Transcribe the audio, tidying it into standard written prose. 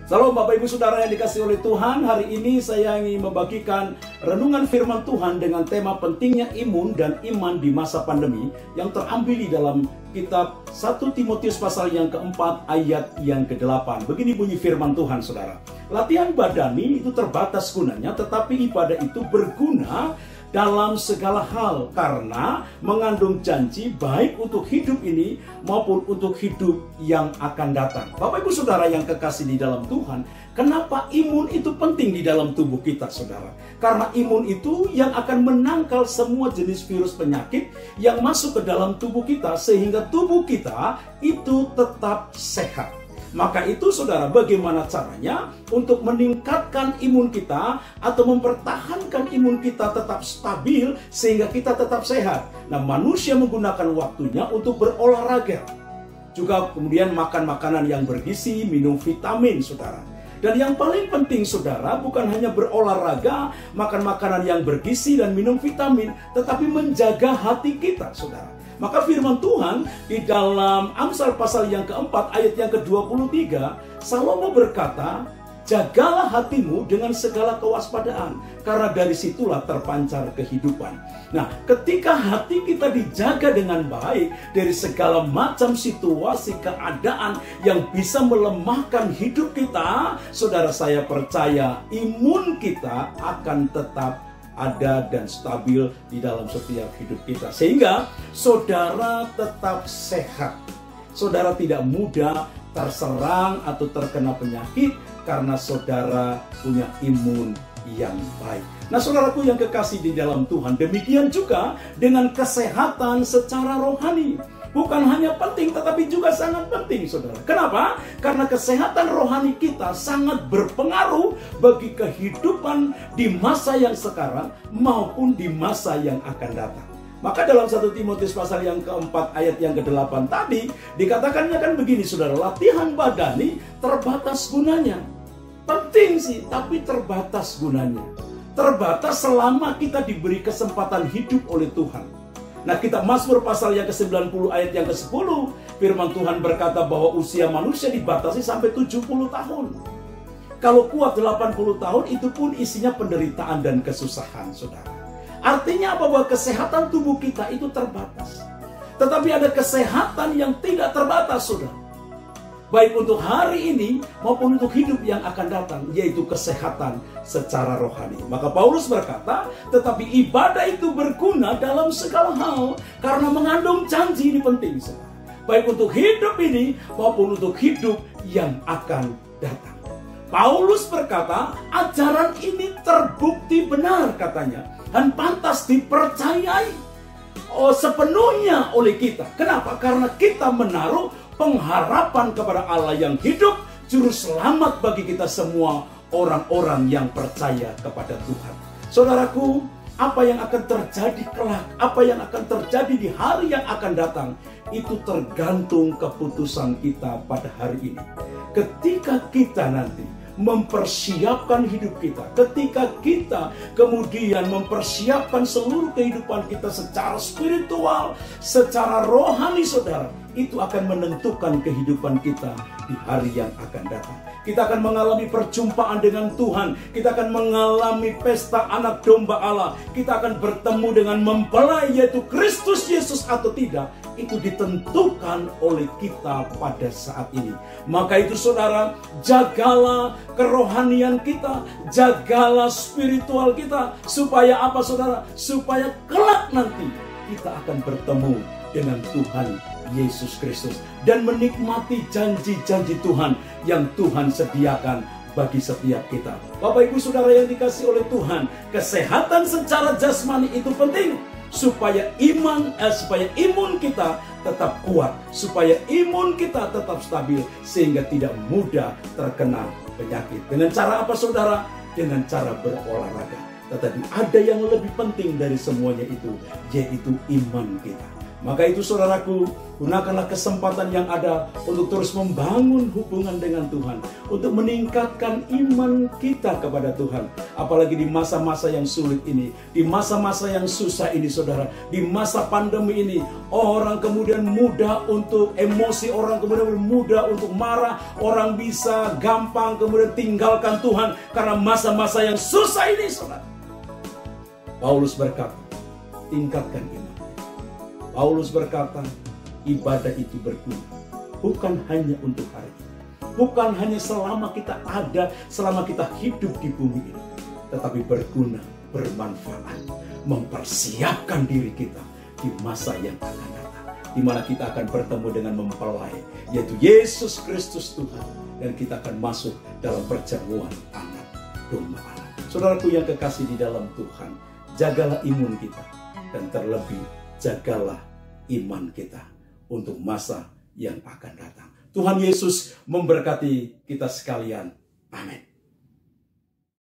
Salam Bapak Ibu Saudara yang dikasihi oleh Tuhan. Hari ini saya ingin membagikan renungan firman Tuhan dengan tema pentingnya imun dan iman di masa pandemi yang terambil di dalam kitab 1 Timotius pasal yang keempat ayat yang ke-8. Begini bunyi firman Tuhan, saudara. Latihan badani itu terbatas gunanya, tetapi ibadah itu berguna dalam segala hal karena mengandung janji baik untuk hidup ini maupun untuk hidup yang akan datang. Bapak Ibu Saudara yang kekasih di dalam Tuhan, kenapa imun itu penting di dalam tubuh kita, saudara? Karena imun itu yang akan menangkal semua jenis virus penyakit yang masuk ke dalam tubuh kita sehingga tubuh kita itu tetap sehat. Maka itu saudara, bagaimana caranya untuk meningkatkan imun kita atau mempertahankan imun kita tetap stabil sehingga kita tetap sehat? Nah, manusia menggunakan waktunya untuk berolahraga. Juga kemudian makan makanan yang bergizi, minum vitamin, saudara. Dan yang paling penting, saudara, bukan hanya berolahraga, makan makanan yang bergizi dan minum vitamin, tetapi menjaga hati kita, saudara. Maka firman Tuhan di dalam Amsal pasal yang keempat ayat yang ke-23, Salomo berkata, jagalah hatimu dengan segala kewaspadaan, karena dari situlah terpancar kehidupan. Nah, ketika hati kita dijaga dengan baik dari segala macam situasi keadaan yang bisa melemahkan hidup kita, saudara, saya percaya imun kita akan tetap ada dan stabil di dalam setiap hidup kita, sehingga saudara tetap sehat. Saudara tidak mudah terserang atau terkena penyakit karena saudara punya imun yang baik. Nah, saudaraku yang kekasih di dalam Tuhan, demikian juga dengan kesehatan secara rohani. Bukan hanya penting, tetapi juga sangat penting, saudara. Kenapa? Karena kesehatan rohani kita sangat berpengaruh bagi kehidupan di masa yang sekarang maupun di masa yang akan datang. Maka dalam 1 Timotius pasal yang keempat ayat yang ke-8 tadi, dikatakannya kan begini, saudara. Latihan badani terbatas gunanya. Penting sih, tapi terbatas gunanya. Terbatas selama kita diberi kesempatan hidup oleh Tuhan. Nah, kitab Mazmur pasal yang ke-90 ayat yang ke-10, firman Tuhan berkata bahwa usia manusia dibatasi sampai 70 tahun. Kalau kuat 80 tahun, itu pun isinya penderitaan dan kesusahan, saudara. Artinya apa? Bahwa kesehatan tubuh kita itu terbatas. Tetapi ada kesehatan yang tidak terbatas, saudara. Baik untuk hari ini maupun untuk hidup yang akan datang, yaitu kesehatan secara rohani. Maka Paulus berkata, tetapi ibadah itu berguna dalam segala hal karena mengandung janji. Ini penting, saudara. Baik untuk hidup ini maupun untuk hidup yang akan datang. Paulus berkata, ajaran ini terbukti benar, katanya, dan pantas dipercayai sepenuhnya oleh kita. Kenapa? Karena kita menaruh pengharapan kepada Allah yang hidup, juru selamat bagi kita semua orang-orang yang percaya kepada Tuhan. Saudaraku, apa yang akan terjadi kelak, apa yang akan terjadi di hari yang akan datang, itu tergantung keputusan kita pada hari ini. Ketika kita nanti mempersiapkan hidup kita, ketika kita kemudian mempersiapkan seluruh kehidupan kita secara spiritual, secara rohani, saudara, itu akan menentukan kehidupan kita di hari yang akan datang. Kita akan mengalami perjumpaan dengan Tuhan. Kita akan mengalami pesta anak domba Allah. Kita akan bertemu dengan mempelai, yaitu Kristus Yesus atau tidak. Itu ditentukan oleh kita pada saat ini. Maka itu, saudara, jagalah kerohanian kita, jagalah spiritual kita. Supaya apa, saudara? Supaya kelak nanti kita akan bertemu dengan Tuhan Yesus Kristus dan menikmati janji-janji Tuhan yang Tuhan sediakan bagi setiap kita. Bapak Ibu Saudara yang dikasihi oleh Tuhan, kesehatan secara jasmani itu penting supaya imun kita tetap kuat, supaya imun kita tetap stabil sehingga tidak mudah terkena penyakit. Dengan cara apa, saudara? Dengan cara berolahraga. Tetapi ada yang lebih penting dari semuanya itu, yaitu iman kita. Maka itu saudaraku, gunakanlah kesempatan yang ada untuk terus membangun hubungan dengan Tuhan, untuk meningkatkan iman kita kepada Tuhan. Apalagi di masa-masa yang sulit ini, di masa-masa yang susah ini saudara, di masa pandemi ini, orang kemudian mudah untuk emosi, orang kemudian mudah untuk marah, orang bisa gampang kemudian tinggalkan Tuhan karena masa-masa yang susah ini saudara. Paulus berkata, tingkatkan iman. Paulus berkata, ibadah itu berguna, bukan hanya untuk hari ini, bukan hanya selama kita ada, selama kita hidup di bumi ini, tetapi berguna, bermanfaat, mempersiapkan diri kita di masa yang akan datang, di mana kita akan bertemu dengan mempelai, yaitu Yesus Kristus Tuhan, dan kita akan masuk dalam perjamuan anak domba Allah. Saudaraku yang kekasih di dalam Tuhan, jagalah imun kita, dan terlebih jagalah iman kita untuk masa yang akan datang. Tuhan Yesus memberkati kita sekalian. Amin.